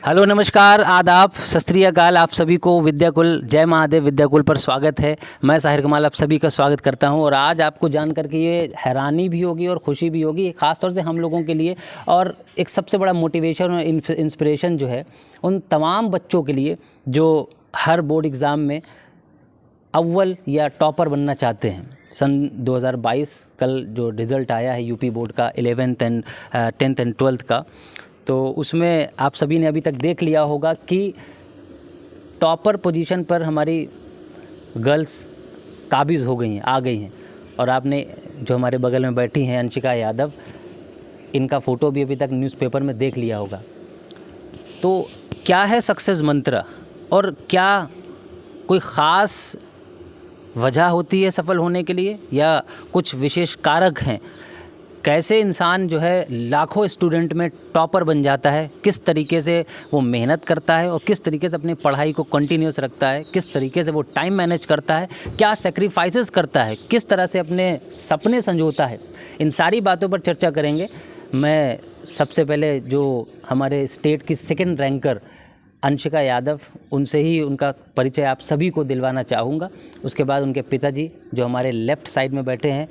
Hello, नमस्कार, आदाब, सत श्री अकाल। आप सभी को विद्याकुल, जय महादेव विद्याकुल पर स्वागत है। मैं साहिर कमाल आप सभी का स्वागत करता हूं और आज आपको जान करके ये हैरानी भी होगी और खुशी भी होगी, ख़ास तौर से हम लोगों के लिए। और एक सबसे बड़ा मोटिवेशन और इंस्पिरेशन जो है उन तमाम बच्चों के लिए जो हर बोर्ड एग्ज़ाम में अव्वल या टॉपर बनना चाहते हैं। सन 2022 कल जो रिज़ल्ट आया है यूपी बोर्ड का 11th and 10th and 12th का, तो उसमें आप सभी ने अभी तक देख लिया होगा कि टॉपर पोजीशन पर हमारी गर्ल्स काबिज़ हो गई हैं, आ गई हैं। और आपने जो हमारे बगल में बैठी हैं अंशिका यादव, इनका फ़ोटो भी अभी तक न्यूज़पेपर में देख लिया होगा। तो क्या है सक्सेस मंत्र और क्या कोई ख़ास वजह होती है सफल होने के लिए या कुछ विशेष कारक हैं? कैसे इंसान जो है लाखों स्टूडेंट में टॉपर बन जाता है, किस तरीके से वो मेहनत करता है और किस तरीके से अपनी पढ़ाई को कंटिन्यूस रखता है, किस तरीके से वो टाइम मैनेज करता है, क्या सेक्रीफाइसेस करता है, किस तरह से अपने सपने संजोता है, इन सारी बातों पर चर्चा करेंगे। मैं सबसे पहले जो हमारे स्टेट की सेकंड रैंकर अंशिका यादव, उनसे ही उनका परिचय आप सभी को दिलवाना चाहूँगा। उसके बाद उनके पिताजी जो हमारे लेफ़्ट साइड में बैठे हैं,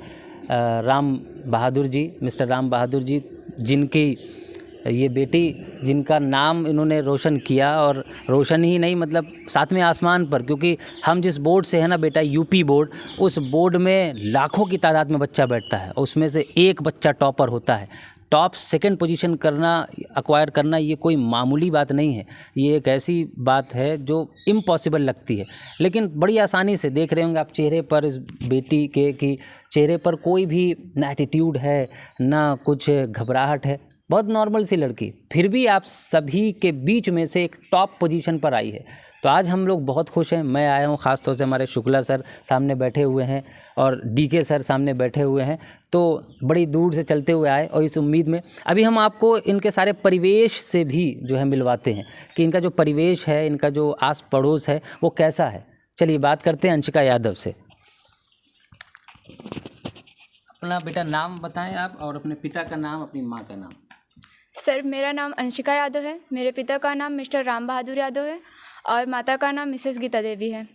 राम बहादुर जी, मिस्टर राम बहादुर जी, जिनकी ये बेटी, जिनका नाम इन्होंने रोशन किया, और रोशन ही नहीं मतलब सातवें आसमान पर, क्योंकि हम जिस बोर्ड से है ना बेटा, यूपी बोर्ड, उस बोर्ड में लाखों की तादाद में बच्चा बैठता है, उसमें से एक बच्चा टॉपर होता है। टॉप सेकंड पोजीशन करना, एक्वायर करना, ये कोई मामूली बात नहीं है। ये एक ऐसी बात है जो इम्पॉसिबल लगती है, लेकिन बड़ी आसानी से देख रहे होंगे आप चेहरे पर इस बेटी के कि चेहरे पर कोई भी ना एटीट्यूड है, ना कुछ घबराहट है, बहुत नॉर्मल सी लड़की, फिर भी आप सभी के बीच में से एक टॉप पोजीशन पर आई है। तो आज हम लोग बहुत खुश हैं। मैं आया हूँ ख़ास तौर से, हमारे शुक्ला सर सामने बैठे हुए हैं और डीके सर सामने बैठे हुए हैं, तो बड़ी दूर से चलते हुए आए और इस उम्मीद में अभी हम आपको इनके सारे परिवेश से भी जो है मिलवाते हैं कि इनका जो परिवेश है, इनका जो आस पड़ोस है वो कैसा है। चलिए बात करते हैं अंशिका यादव से। अपना बेटा नाम बताएं आप, और अपने पिता का नाम, अपनी माँ का नाम। सर, मेरा नाम अंशिका यादव है। मेरे पिता का नाम मिस्टर राम बहादुर यादव है और माता का नाम मिसेस गीता देवी है।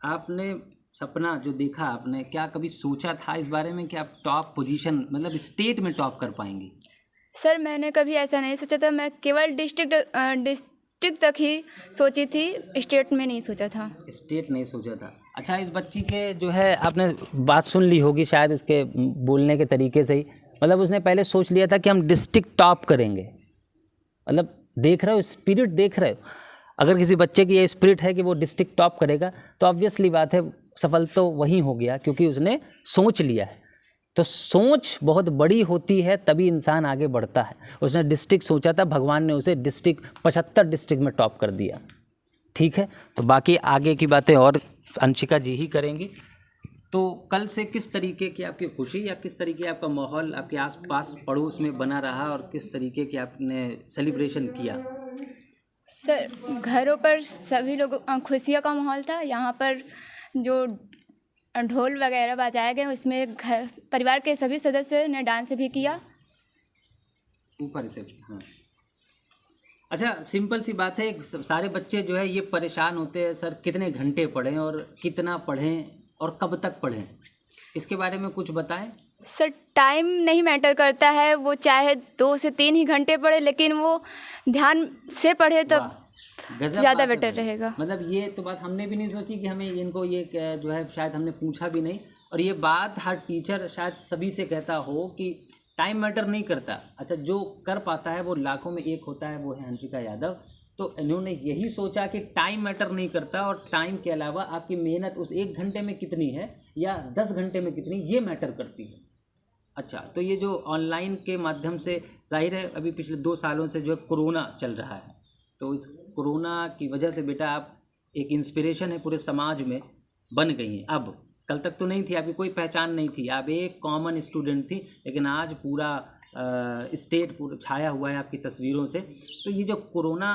आपने सपना जो देखा, आपने क्या कभी सोचा था इस बारे में कि आप टॉप पोजीशन मतलब स्टेट में टॉप कर पाएंगी? सर, मैंने कभी ऐसा नहीं सोचा था। मैं केवल डिस्ट्रिक्ट तक ही सोची थी, स्टेट में नहीं सोचा था। स्टेट नहीं सोचा था। अच्छा, इस बच्ची के जो है आपने बात सुन ली होगी शायद इसके बोलने के तरीके से ही, मतलब उसने पहले सोच लिया था कि हम डिस्ट्रिक्ट टॉप करेंगे। मतलब देख रहे हो, स्पिरिट देख रहे हो। अगर किसी बच्चे की ये स्पिरिट है कि वो डिस्ट्रिक्ट टॉप करेगा, तो ऑब्वियसली बात है सफल तो वहीं हो गया, क्योंकि उसने सोच लिया है। तो सोच बहुत बड़ी होती है, तभी इंसान आगे बढ़ता है। उसने डिस्ट्रिक्ट सोचा था, भगवान ने उसे डिस्ट्रिक्ट 75 डिस्ट्रिक्ट में टॉप कर दिया। ठीक है, तो बाकी आगे की बातें और अंशिका जी ही करेंगी। तो कल से किस तरीके की आपकी खुशी या किस तरीके आपका माहौल आपके आसपास पड़ोस में बना रहा और किस तरीके की आपने सेलिब्रेशन किया? सर, घरों पर सभी लोग खुशियों का माहौल था। यहाँ पर जो ढोल वगैरह बजाए गए, उसमें घर परिवार के सभी सदस्य ने डांस भी किया। ऊपर से हाँ। अच्छा, सिंपल सी बात है, सारे बच्चे जो है ये परेशान होते हैं, सर कितने घंटे पढ़ें और कितना पढ़ें और कब तक पढ़ें, इसके बारे में कुछ बताएं। सर, टाइम नहीं मैटर करता है, वो चाहे 2 से 3 ही घंटे पढ़े, लेकिन वो ध्यान से पढ़े तो ज़्यादा बेटर रहेगा। मतलब ये तो बात हमने भी नहीं सोची कि हमें इनको ये जो है, शायद हमने पूछा भी नहीं, और ये बात हर टीचर शायद सभी से कहता हो कि टाइम मैटर नहीं करता। अच्छा, जो कर पाता है वो लाखों में एक होता है, वो है अंशिका यादव। तो इन्होंने यही सोचा कि टाइम मैटर नहीं करता, और टाइम के अलावा आपकी मेहनत उस 1 घंटे में कितनी है या 10 घंटे में कितनी, ये मैटर करती है। अच्छा, तो ये जो ऑनलाइन के माध्यम से, जाहिर है अभी पिछले 2 सालों से जो है कोरोना चल रहा है, तो इस कोरोना की वजह से बेटा आप एक इंस्पिरेशन है पूरे समाज में बन गई हैं। अब कल तक तो नहीं थी, आपकी कोई पहचान नहीं थी, आप एक कॉमन स्टूडेंट थी, लेकिन आज पूरा स्टेट पूरा छाया हुआ है आपकी तस्वीरों से। तो ये जो कोरोना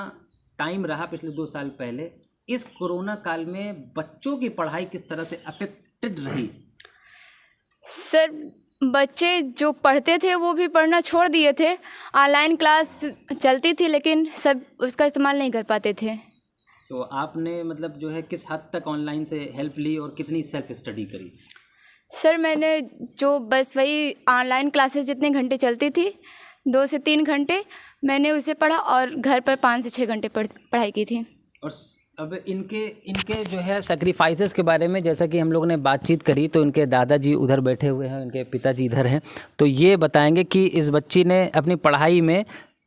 टाइम रहा पिछले 2 साल पहले, इस कोरोना काल में बच्चों की पढ़ाई किस तरह से अफेक्टेड रही? सर, बच्चे जो पढ़ते थे वो भी पढ़ना छोड़ दिए थे। ऑनलाइन क्लास चलती थी लेकिन सब उसका इस्तेमाल नहीं कर पाते थे। तो आपने मतलब जो है किस हद तक ऑनलाइन से हेल्प ली और कितनी सेल्फ स्टडी करी? सर मैंने जो बस वही ऑनलाइन क्लासेस जितने घंटे चलती थी 2 से 3 घंटे मैंने उसे पढ़ा और घर पर 5 से 6 घंटे पढ़ाई की थी। और अब इनके जो है सेक्रीफाइसेस के बारे में जैसा कि हम लोग ने बातचीत करी, तो इनके दादाजी उधर बैठे हुए हैं, इनके पिताजी इधर हैं, तो ये बताएंगे कि इस बच्ची ने अपनी पढ़ाई में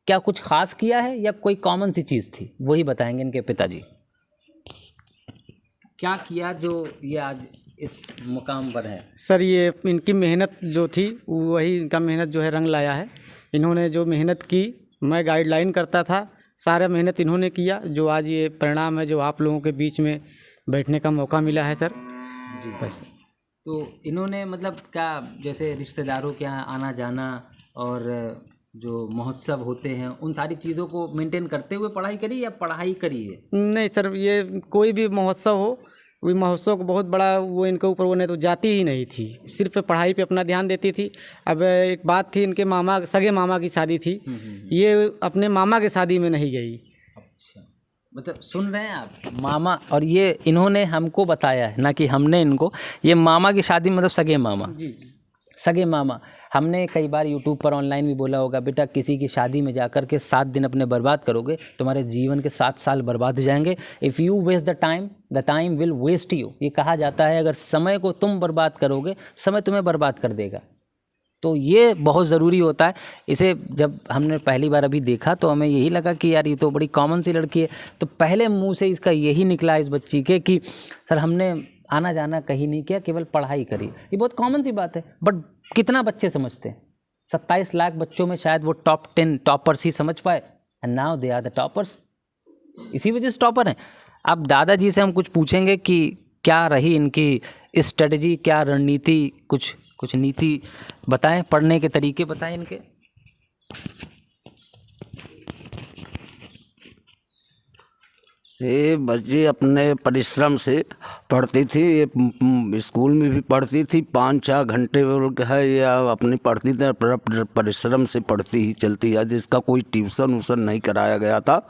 क्या कुछ खास किया है या कोई कॉमन सी चीज़ थी, वही बताएंगे इनके पिताजी। क्या किया जो ये आज इस मुकाम पर है? सर ये इनकी मेहनत जो थी वही इनका मेहनत जो है रंग लाया है। इन्होंने जो मेहनत की, मैं गाइडलाइन करता था, सारा मेहनत इन्होंने किया, जो आज ये परिणाम है जो आप लोगों के बीच में बैठने का मौका मिला है सर। जी बस। तो इन्होंने मतलब क्या जैसे रिश्तेदारों के यहाँ आना जाना और जो महोत्सव होते हैं उन सारी चीज़ों को मेंटेन करते हुए पढ़ाई करी या पढ़ाई करी है? नहीं सर, ये कोई भी महोत्सव हो, वही महोत्सव को बहुत बड़ा वो इनके ऊपर वो नहीं तो जाती ही नहीं थी, सिर्फ पढ़ाई पे अपना ध्यान देती थी। अब एक बात थी, इनके मामा सगे मामा की शादी थी, ये अपने मामा के शादी में नहीं गई। अच्छा, मतलब सुन रहे हैं आप, मामा, और ये इन्होंने हमको बताया है ना कि हमने इनको, ये मामा की शादी मतलब सगे मामा। जी। सगे मामा। हमने कई बार यूट्यूब पर ऑनलाइन भी बोला होगा, बेटा किसी की शादी में जाकर के 7 दिन अपने बर्बाद करोगे, तुम्हारे जीवन के 7 साल बर्बाद हो जाएंगे। If you waste the time will waste you. ये कहा जाता है अगर समय को तुम बर्बाद करोगे, समय तुम्हें बर्बाद कर देगा। तो ये बहुत ज़रूरी होता है। इसे जब हमने पहली बार अभी देखा तो हमें यही लगा कि यार ये तो बड़ी कॉमन सी लड़की है। तो पहले मुँह से इसका यही निकला इस बच्ची के कि सर हमने आना जाना कहीं नहीं किया, केवल पढ़ाई करी। ये बहुत कॉमन सी बात है, बट कितना बच्चे समझते हैं? 27 लाख बच्चों में शायद वो टॉप 10 टॉपर्स ही समझ पाए, and now they are the toppers. इसी वजह से टॉपर हैं। अब दादाजी से हम कुछ पूछेंगे कि क्या रही इनकी स्ट्रेटजी, क्या रणनीति, कुछ नीति बताएं, पढ़ने के तरीके बताएं इनके। ये बच्ची अपने परिश्रम से पढ़ती थी, ये स्कूल में भी पढ़ती थी, 5-6 घंटे है या अपनी पढ़ती थी, परिश्रम से पढ़ती ही चलती है। जिसका कोई ट्यूशन वूशन नहीं कराया गया था,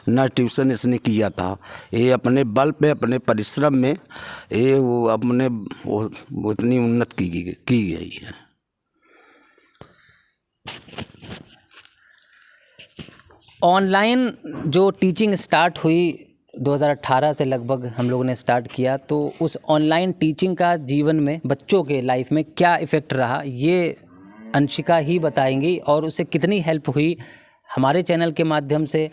ना ट्यूशन इसने किया था। ये अपने बल पे, अपने परिश्रम में ये वो अपने वो इतनी उन्नत की गई है। ऑनलाइन जो टीचिंग स्टार्ट हुई 2018 से लगभग हम लोगों ने स्टार्ट किया, तो उस ऑनलाइन टीचिंग का जीवन में बच्चों के लाइफ में क्या इफ़ेक्ट रहा, ये अंशिका ही बताएंगी। और उससे कितनी हेल्प हुई हमारे चैनल के माध्यम से,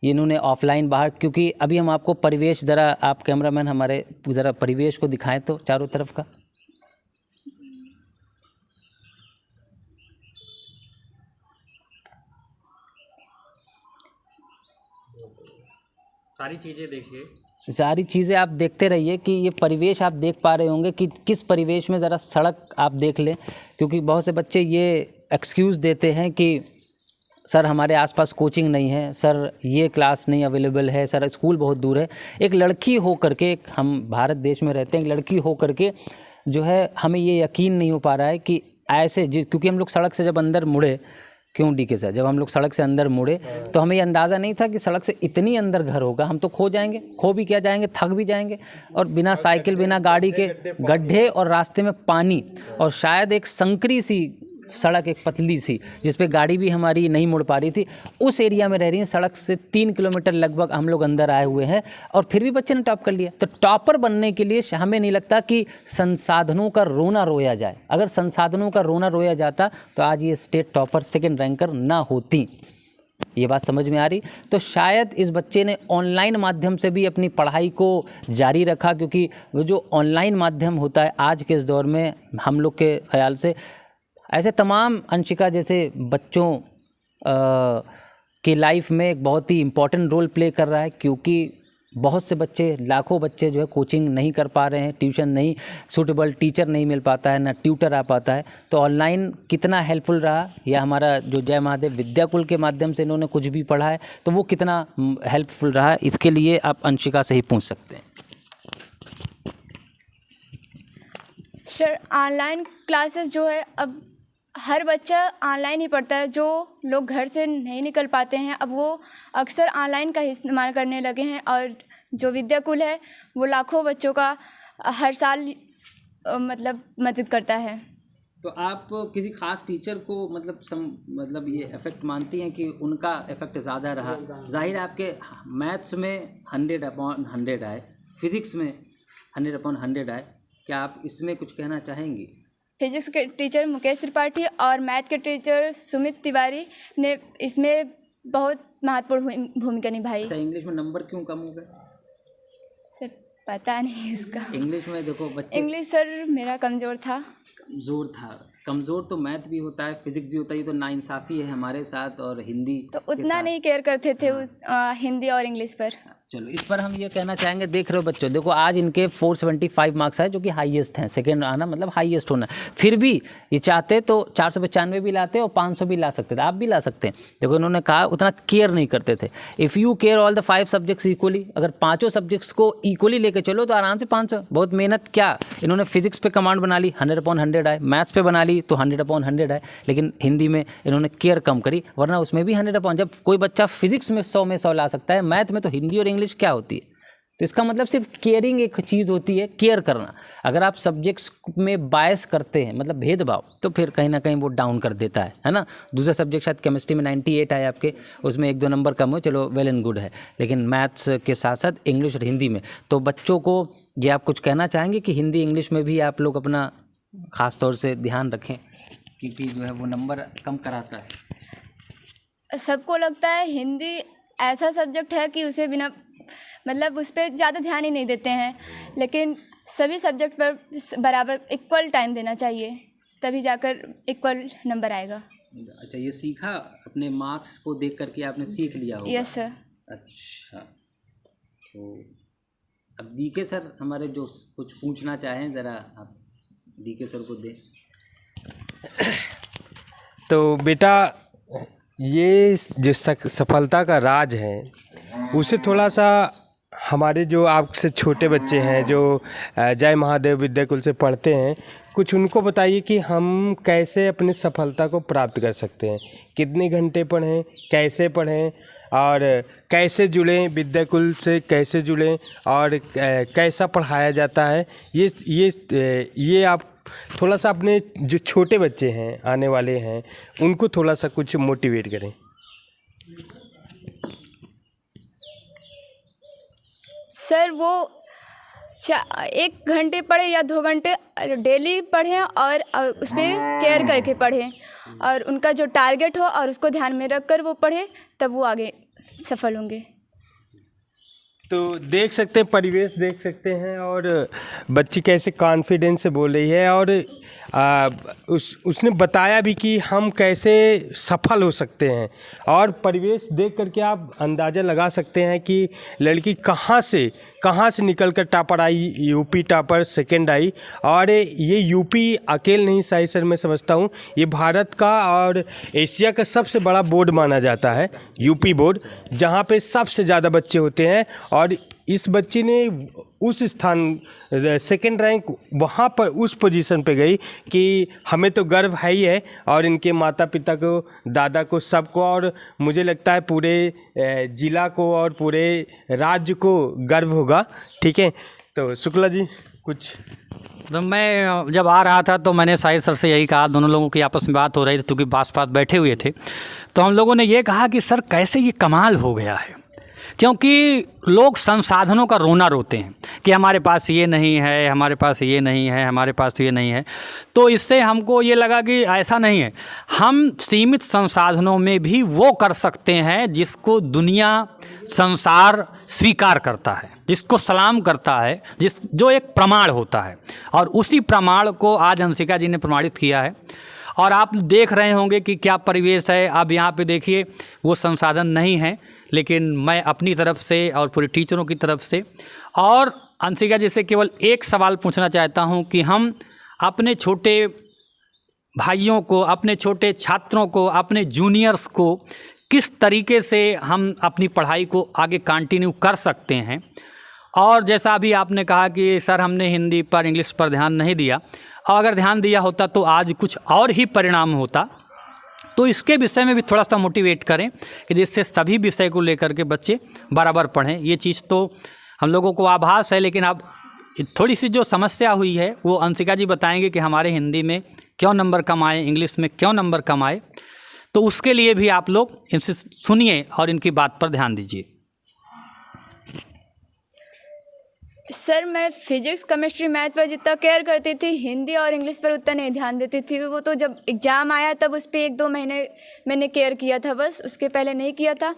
इन्होंने ऑफलाइन बाहर, क्योंकि अभी हम आपको परिवेश, ज़रा आप कैमरामैन हमारे ज़रा परिवेश को दिखाएं तो चारों तरफ का। सारी चीज़ें देखिए, सारी चीज़ें आप देखते रहिए कि ये परिवेश आप देख पा रहे होंगे कि किस परिवेश में, ज़रा सड़क आप देख लें, क्योंकि बहुत से बच्चे ये एक्सक्यूज़ देते हैं कि सर हमारे आसपास कोचिंग नहीं है, सर ये क्लास नहीं अवेलेबल है, सर स्कूल बहुत दूर है। एक लड़की हो करके, हम भारत देश में रहते हैं, एक लड़की हो करके जो है हमें ये यकीन नहीं हो पा रहा है कि ऐसे, क्योंकि हम लोग सड़क से जब अंदर मुड़े, क्यों डी के सर, जब हम लोग सड़क से अंदर मुड़े तो हमें ये अंदाज़ा नहीं था कि सड़क से इतनी अंदर घर होगा। हम तो खो जाएंगे, खो भी क्या जाएंगे, थक भी जाएंगे, और बिना साइकिल, बिना गाड़ी के गड्ढे और रास्ते में पानी, और शायद एक संकरी सी सड़क, एक पतली सी, जिस पे गाड़ी भी हमारी नहीं मुड़ पा रही थी, उस एरिया में रह रही हैं। सड़क से 3 किलोमीटर लगभग हम लोग अंदर आए हुए हैं, और फिर भी बच्चे ने टॉप कर लिया। तो टॉपर बनने के लिए हमें नहीं लगता कि संसाधनों का रोना रोया जाए। अगर संसाधनों का रोना रोया जाता तो आज ये स्टेट टॉपर, सेकेंड रैंकर ना होती। ये बात समझ में आ रही? तो शायद इस बच्चे ने ऑनलाइन माध्यम से भी अपनी पढ़ाई को जारी रखा, क्योंकि वो जो ऑनलाइन माध्यम होता है आज के इस दौर में, हम लोग के ख्याल से ऐसे तमाम अंशिका जैसे बच्चों की लाइफ में एक बहुत ही इम्पॉर्टेंट रोल प्ले कर रहा है, क्योंकि बहुत से बच्चे, लाखों बच्चे जो है कोचिंग नहीं कर पा रहे हैं, ट्यूशन नहीं, सूटेबल टीचर नहीं मिल पाता है, ना ट्यूटर आ पाता है। तो ऑनलाइन कितना हेल्पफुल रहा, या हमारा जो जय महादेव विद्याकुल के माध्यम से इन्होंने कुछ भी पढ़ा है तो वो कितना हेल्पफुल रहा, इसके लिए आप अंशिका से ही पूछ सकते हैं। सर ऑनलाइन क्लासेस जो है अब हर बच्चा ऑनलाइन ही पढ़ता है। जो लोग घर से नहीं निकल पाते हैं अब वो अक्सर ऑनलाइन का ही इस्तेमाल करने लगे हैं। और जो विद्याकुल है वो लाखों बच्चों का हर साल मतलब मदद करता है। तो आप किसी खास टीचर को मतलब ये इफ़ेक्ट मानती हैं कि उनका इफ़ेक्ट ज़्यादा रहा? जाहिर है आपके मैथ्स में 100/100 आए, फिज़िक्स में 100/100 आए, क्या आप इसमें कुछ कहना चाहेंगी? फिजिक्स के टीचर मुकेश त्रिपाठी और मैथ के टीचर सुमित तिवारी ने इसमें बहुत महत्वपूर्ण भूमिका निभाई। अच्छा, इंग्लिश में नंबर क्यों कम हो गए? सर पता नहीं इसका। इंग्लिश में देखो बच्चे, इंग्लिश सर मेरा कमज़ोर था। कमज़ोर तो मैथ भी होता है, फिजिक्स भी होता है, ये तो नाइंसाफ़ी है हमारे साथ। और हिंदी तो उतना नहीं केयर करते थे उस हिंदी और इंग्लिश पर। चलो इस पर हम ये कहना चाहेंगे, देख रहे हो बच्चों, देखो आज इनके 475 मार्क्स आए जो कि हाईएस्ट हैं, सेकंड आना मतलब हाईएस्ट होना। फिर भी ये चाहते तो 495 भी लाते और 500 भी ला सकते थे, आप भी ला सकते हैं। देखो इन्होंने कहा उतना केयर नहीं करते थे। If you care all the 5 subjects equally, अगर पाँचों सब्जेक्ट्स को इक्वली लेके चलो तो आराम से 500। बहुत मेहनत क्या, इन्होंने फिजिक्स पे कमांड बना ली 100/100 आए, मैथ्स पे बना ली तो 100/100 आए, लेकिन हिंदी में इन्होंने केयर कम करी, वरना उसमें भी 100। जब कोई बच्चा फिजिक्स में 100 में 100 ला सकता है, मैथ में तो हिंदी और इंग्लिश क्या होती है? तो इसका मतलब सिर्फ केयरिंग एक चीज़ होती है, केयर करना। अगर आप सब्जेक्ट्स में बायस करते हैं मतलब भेदभाव, तो फिर कहीं ना कहीं वो डाउन कर देता है ना। दूसरा सब्जेक्ट शायद केमिस्ट्री में 98 आए आपके, उसमें 1-2 नंबर कम हो, चलो वेल एंड गुड है, लेकिन मैथ्स के साथ साथ इंग्लिश और हिंदी में तो बच्चों को ये आप कुछ कहना चाहेंगे कि हिंदी इंग्लिश में भी आप लोग अपना ख़ास तौर से ध्यान रखें, क्योंकि जो है वो नंबर कम कराता है। सबको लगता है हिंदी ऐसा सब्जेक्ट है कि उसे बिना मतलब उस पर ज़्यादा ध्यान ही नहीं देते हैं, लेकिन सभी सब्जेक्ट पर बराबर इक्वल टाइम देना चाहिए, तभी जाकर इक्वल नंबर आएगा। अच्छा, ये सीखा अपने मार्क्स को देख करके आपने सीख लिया होगा? Yes sir. अच्छा, तो अब डीके सर हमारे जो कुछ पूछना चाहें, ज़रा आप डीके सर को दें। तो बेटा, ये जो सफलता का राज है उसे थोड़ा सा हमारे जो आपसे छोटे बच्चे हैं जो जय महादेव विद्याकुल से पढ़ते हैं, कुछ उनको बताइए कि हम कैसे अपनी सफलता को प्राप्त कर सकते हैं। कितने घंटे पढ़ें, कैसे पढ़ें और कैसे जुड़ें विद्याकुल से, कैसे जुड़ें और कैसा पढ़ाया जाता है। ये आप थोड़ा सा अपने जो छोटे बच्चे हैं आने वाले हैं उनको थोड़ा सा कुछ मोटिवेट करें। सर वो 1 घंटे पढ़े या 2 घंटे डेली पढ़ें और उस पर केयर करके पढ़ें, और उनका जो टारगेट हो और उसको ध्यान में रख कर वो पढ़े, तब वो आगे सफल होंगे। तो देख सकते हैं, परिवेश देख सकते हैं और बच्ची कैसे कॉन्फिडेंस से बोल रही है और उसने बताया भी कि हम कैसे सफल हो सकते हैं। और परिवेश देख करके आप अंदाज़ा लगा सकते हैं कि लड़की कहाँ से निकलकर टॉपर आई, यूपी टॉपर सेकंड आई। और ये यूपी अकेले नहीं, सही सर मैं समझता हूँ ये भारत का और एशिया का सबसे बड़ा बोर्ड माना जाता है यूपी बोर्ड, जहाँ पे सबसे ज़्यादा बच्चे होते हैं। और इस बच्ची ने उस स्थान सेकंड रैंक वहाँ पर उस पोजीशन पे गई कि हमें तो गर्व है ही है, और इनके माता पिता को, दादा को, सबको, और मुझे लगता है पूरे ज़िला को और पूरे राज्य को गर्व होगा। ठीक है, तो शुक्ला जी कुछ। तो मैं जब आ रहा था तो मैंने साहिर सर से यही कहा, दोनों लोगों की आपस में बात हो रही थी क्योंकि पास बैठे हुए थे, तो हम लोगों ने ये कहा कि सर कैसे ये कमाल हो गया है, क्योंकि लोग संसाधनों का रोना रोते हैं कि हमारे पास ये नहीं है, हमारे पास ये नहीं है, हमारे पास ये नहीं है। तो इससे हमको ये लगा कि ऐसा नहीं है, हम सीमित संसाधनों में भी वो कर सकते हैं जिसको दुनिया, संसार स्वीकार करता है, जिसको सलाम करता है, जो एक प्रमाण होता है। और उसी प्रमाण को आज हंसिका जी ने प्रमाणित किया है। और आप देख रहे होंगे कि क्या परिवेश है। अब यहाँ पे देखिए वो संसाधन नहीं है, लेकिन मैं अपनी तरफ से और पूरे टीचरों की तरफ से और हंसिका जी से केवल एक सवाल पूछना चाहता हूँ कि हम अपने छोटे भाइयों को, अपने छोटे छात्रों को, अपने जूनियर्स को किस तरीके से हम अपनी पढ़ाई को आगे कंटिन्यू कर सकते हैं। और जैसा अभी आपने कहा कि सर हमने हिंदी पर, इंग्लिश पर ध्यान नहीं दिया, और अगर ध्यान दिया होता तो आज कुछ और ही परिणाम होता। तो इसके विषय में भी थोड़ा सा मोटिवेट करें कि जिससे सभी विषय को लेकर के बच्चे बराबर पढ़ें। ये चीज़ तो हम लोगों को आभास है, लेकिन अब थोड़ी सी जो समस्या हुई है वो अंशिका जी बताएंगे कि हमारे हिंदी में क्यों नंबर कम आए, इंग्लिश में क्यों नंबर कम आए। तो उसके लिए भी आप लोग इनसे सुनिए और इनकी बात पर ध्यान दीजिए। सर मैं फिजिक्स, केमिस्ट्री, मैथ पर जितना केयर करती थी, हिंदी और इंग्लिश पर उतना नहीं ध्यान देती थी। वो तो जब एग्ज़ाम आया तब उस पर 1-2 महीने मैंने केयर किया था, बस उसके पहले नहीं किया था।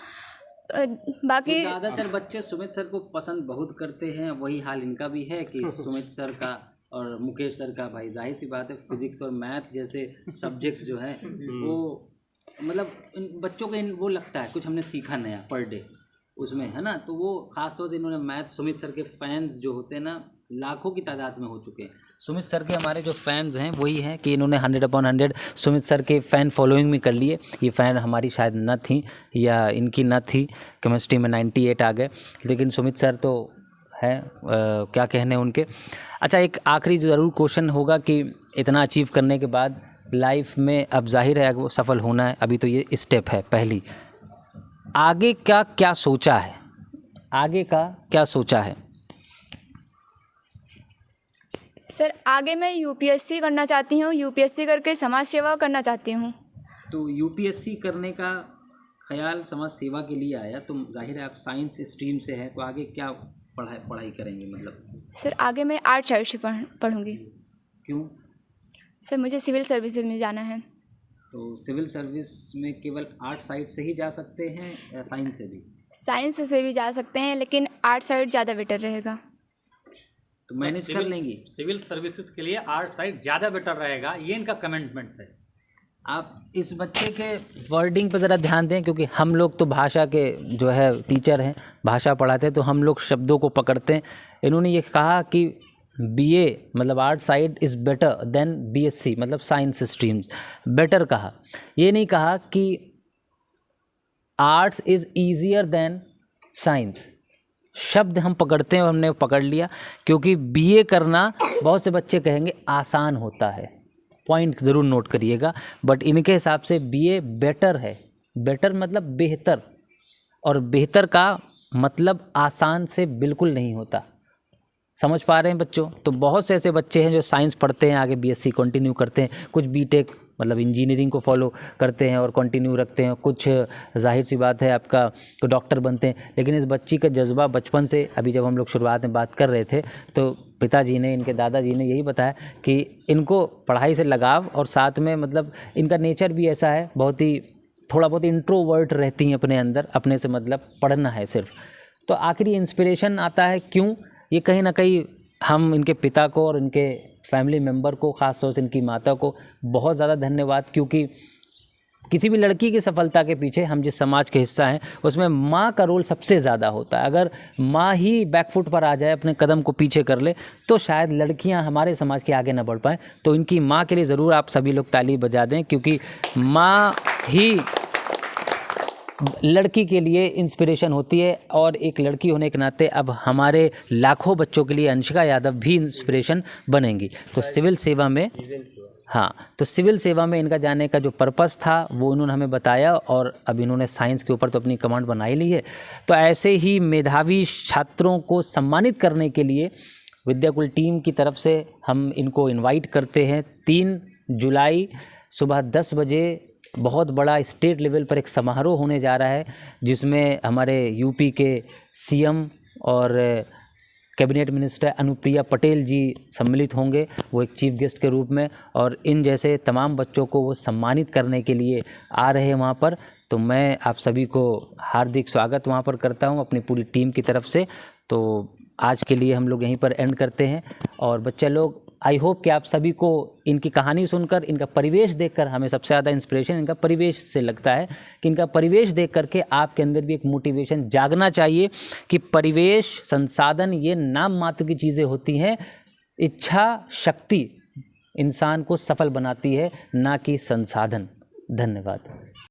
बाकी ज़्यादातर बच्चे सुमित सर को पसंद बहुत करते हैं, वही हाल इनका भी है कि सुमित सर का और मुकेश सर का, भाई जाहिर सी बात है फिजिक्स और मैथ जैसे सब्जेक्ट जो हैं वो मतलब इन बच्चों को वो लगता है कुछ हमने सीखा नया पर डे उसमें, है ना। तो वो ख़ासतौर से इन्होंने मैथ, सुमित सर के फैंस जो होते हैं ना लाखों की तादाद में हो चुके हैं। सुमित सर के हमारे जो फैंस हैं वही हैं कि इन्होंने 100/100 सुमित सर के फ़ैन फॉलोइंग में कर लिए। ये फ़ैन हमारी शायद न थी या इनकी न थी, केमिस्ट्री में 98 आ गए, लेकिन सुमित सर तो है क्या कहने उनके। अच्छा, एक आखिरी ज़रूर क्वेश्चन होगा कि इतना अचीव करने के बाद लाइफ में अब जाहिर है वो सफल होना है, अभी तो ये स्टेप है पहली, आगे का क्या सोचा है, आगे का क्या सोचा है? सर आगे मैं यूपीएससी करना चाहती हूँ, यूपीएससी करके समाज सेवा करना चाहती हूँ। तो यूपीएससी करने का ख्याल समाज सेवा के लिए आया, तो जाहिर है आप साइंस स्ट्रीम से हैं, तो आगे क्या पढ़ाई करेंगे मतलब? सर आगे मैं आर्ट साइड से पढ़ूँगी। क्यों? सर मुझे सिविल सर्विसेज में जाना है। तो सिविल सर्विस में केवल आर्ट साइड से ही जा सकते हैं या साइंस से भी? साइंस से भी जा सकते हैं, लेकिन आर्ट साइड ज़्यादा बेटर रहेगा। तो मैनेज कर लेंगी? सिविल सर्विसेज के लिए आर्ट साइड ज़्यादा बेटर रहेगा, ये इनका कमिटमेंट है। आप इस बच्चे के वर्डिंग पर ज़रा ध्यान दें, क्योंकि हम लोग तो भाषा के जो है टीचर हैं, भाषा पढ़ाते हैं, तो हम लोग शब्दों को पकड़ते हैं। इन्होंने ये कहा कि बीए मतलब art side is better than BSc मतलब साइंस स्ट्रीम्स, बेटर कहा। ये नहीं कहा कि arts is easier than science. शब्द हम पकड़ते हैं और हमने पकड़ लिया, क्योंकि बीए करना बहुत से बच्चे कहेंगे आसान होता है, पॉइंट ज़रूर नोट करिएगा, बट इनके हिसाब से बीए बेटर है। बेटर मतलब बेहतर, और बेहतर का मतलब आसान से बिल्कुल नहीं होता। समझ पा रहे हैं बच्चों? तो बहुत से ऐसे बच्चे हैं जो साइंस पढ़ते हैं, आगे बीएससी कंटिन्यू करते हैं, कुछ बीटेक मतलब इंजीनियरिंग को फॉलो करते हैं और कंटिन्यू रखते हैं, कुछ जाहिर सी बात है आपका तो डॉक्टर बनते हैं। लेकिन इस बच्ची का जज्बा बचपन से, अभी जब हम लोग शुरुआत में बात कर रहे थे तो पिताजी ने, इनके दादाजी ने यही बताया कि इनको पढ़ाई से लगाव, और साथ में मतलब इनका नेचर भी ऐसा है, बहुत ही थोड़ा बहुत इंट्रोवर्ट रहती हैं अपने अंदर, अपने से मतलब पढ़ना है सिर्फ। तो आखिरी इंस्पिरेशन आता है क्यों? ये कहीं ना कहीं हम इनके पिता को और इनके फैमिली मेम्बर को, ख़ास तौर से इनकी माता को बहुत ज़्यादा धन्यवाद, क्योंकि किसी भी लड़की की सफलता के पीछे हम जिस समाज के हिस्सा हैं उसमें माँ का रोल सबसे ज़्यादा होता है। अगर माँ ही बैकफुट पर आ जाए, अपने कदम को पीछे कर ले, तो शायद लड़कियां हमारे समाज के आगे ना बढ़ पाएँ। तो इनकी माँ के लिए ज़रूर आप सभी लोग ताली बजा दें, क्योंकि माँ ही लड़की के लिए इंस्पिरेशन होती है, और एक लड़की होने के नाते अब हमारे लाखों बच्चों के लिए अंशिका यादव भी इंस्पिरेशन बनेंगी। तो सिविल सेवा में, हाँ, तो सिविल सेवा में इनका जाने का जो पर्पस था वो इन्होंने हमें बताया, और अब इन्होंने साइंस के ऊपर तो अपनी कमांड बना ही ली है। तो ऐसे ही मेधावी छात्रों को सम्मानित करने के लिए विद्याकुल टीम की तरफ से हम इनको इनवाइट करते हैं। 3 जुलाई सुबह 10 बजे बहुत बड़ा स्टेट लेवल पर एक समारोह होने जा रहा है, जिसमें हमारे यूपी के सीएम और कैबिनेट मिनिस्टर अनुप्रिया पटेल जी सम्मिलित होंगे, वो एक चीफ गेस्ट के रूप में, और इन जैसे तमाम बच्चों को वो सम्मानित करने के लिए आ रहे हैं वहाँ पर। तो मैं आप सभी को हार्दिक स्वागत वहाँ पर करता हूँ अपनी पूरी टीम की तरफ से। तो आज के लिए हम लोग यहीं पर एंड करते हैं, और बच्चे लोग आई होप कि आप सभी को इनकी कहानी सुनकर, इनका परिवेश देखकर, हमें सबसे ज़्यादा इंस्पिरेशन इनका परिवेश से लगता है कि इनका परिवेश देख करके आपके अंदर भी एक मोटिवेशन जागना चाहिए कि परिवेश, संसाधन ये नाम मात्र की चीज़ें होती हैं, इच्छा शक्ति इंसान को सफल बनाती है, ना कि संसाधन। धन्यवाद।